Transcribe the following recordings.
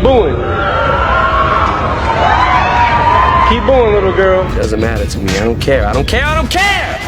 booing. Keep booing, little girl. Doesn't matter to me. I don't care. I don't care. I don't care!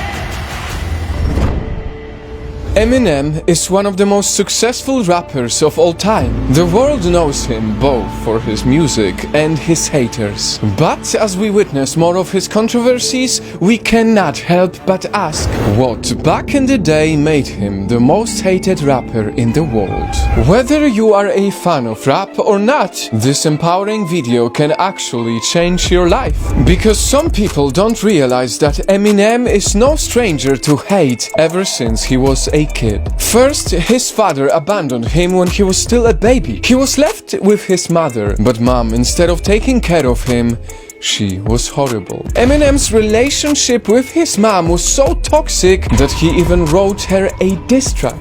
Eminem is one of the most successful rappers of all time. The world knows him both for his music and his haters. But as we witness more of his controversies, we cannot help but ask what back in the day made him the most hated rapper in the world. Whether you are a fan of rap or not, this empowering video can actually change your life. Because some people don't realize that Eminem is no stranger to hate ever since he was a kid. First, his father abandoned him when he was still a baby. He was left with his mother, but mom, instead of taking care of him, she was horrible. Eminem's relationship with his mom was so toxic that he even wrote her a diss track.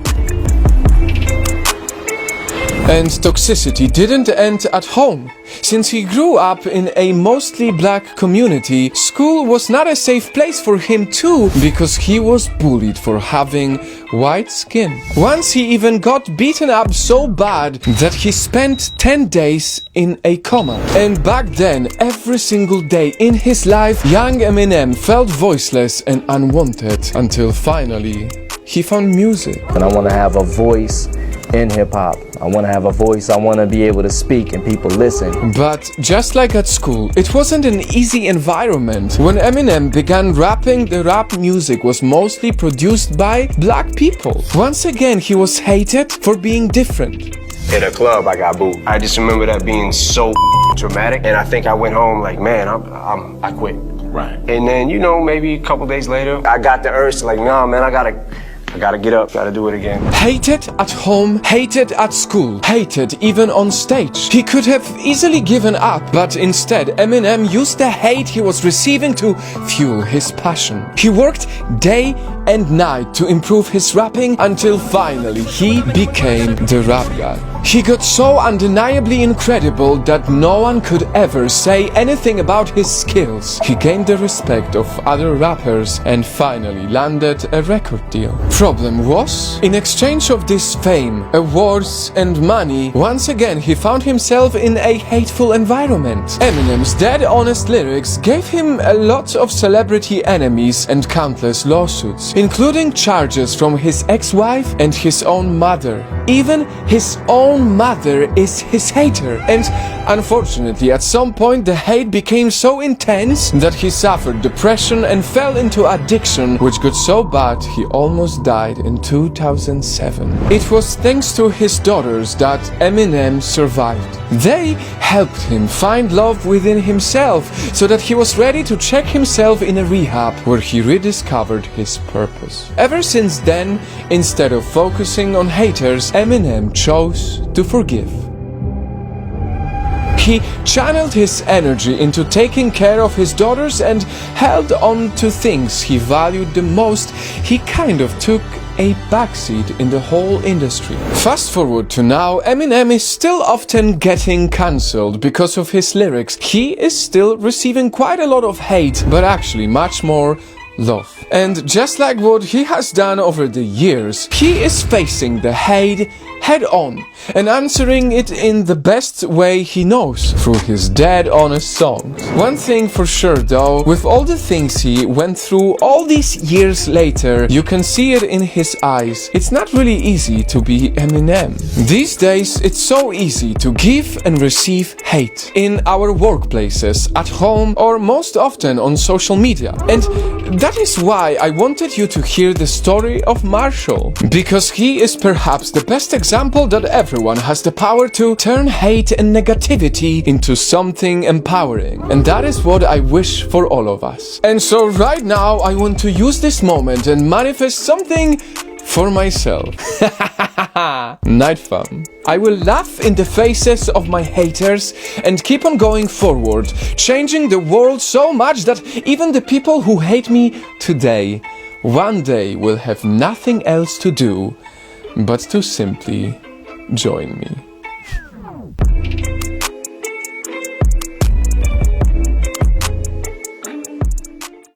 And toxicity didn't end at home. Since he grew up in a mostly black community, school was not a safe place for him too, because he was bullied for having white skin. Once he even got beaten up so bad that he spent 10 days in a coma. And back then, every single day in his life, young Eminem felt voiceless and unwanted until finally he found music. And I want to have a voice in hip-hop. I want to have a voice, I want to be able to speak and people listen. But just like at school, it wasn't an easy environment. When Eminem began rapping, the rap music was mostly produced by black people. Once again, he was hated for being different. In a club, I got booed. I just remember that being so traumatic, and I think I went home like, man, I quit. Right. And then, you know, maybe a couple days later, I got the urge to like, nah, man, I gotta get up, gotta do it again. Hated at home, hated at school, hated even on stage. He could have easily given up, but instead Eminem used the hate he was receiving to fuel his passion. He worked day and night to improve his rapping until finally he became the rap god. He got so undeniably incredible that no one could ever say anything about his skills. He gained the respect of other rappers and finally landed a record deal. Problem was, in exchange of this fame, awards and money, once again he found himself in a hateful environment. Eminem's dead honest lyrics gave him a lot of celebrity enemies and countless lawsuits, including charges from his ex-wife and his own mother. Even his own mother is his hater, and unfortunately at some point the hate became so intense that he suffered depression and fell into addiction, which got so bad he almost died in 2007. It was thanks to his daughters that Eminem survived. They helped him find love within himself so that he was ready to check himself in a rehab where he rediscovered his purpose. Ever since then, instead of focusing on haters, Eminem chose to forgive. He channeled his energy into taking care of his daughters and held on to things he valued the most. He kind of took a backseat in the whole industry. Fast forward to now, Eminem is still often getting cancelled because of his lyrics. He is still receiving quite a lot of hate, but actually much more love. And just like what he has done over the years, he is facing the hate head on and answering it in the best way he knows, through his dead honest songs. One thing for sure though, with all the things he went through all these years later, you can see it in his eyes. It's not really easy to be Eminem. These days, it's so easy to give and receive hate in our workplaces, at home, or most often on social media. And that is why I wanted you to hear the story of Marshall, because he is perhaps the best example that everyone has the power to turn hate and negativity into something empowering. And that is what I wish for all of us. And so right now I want to use this moment and manifest something for myself. Night fam. I will laugh in the faces of my haters and keep on going forward, changing the world so much that even the people who hate me today, one day will have nothing else to do but to simply join me.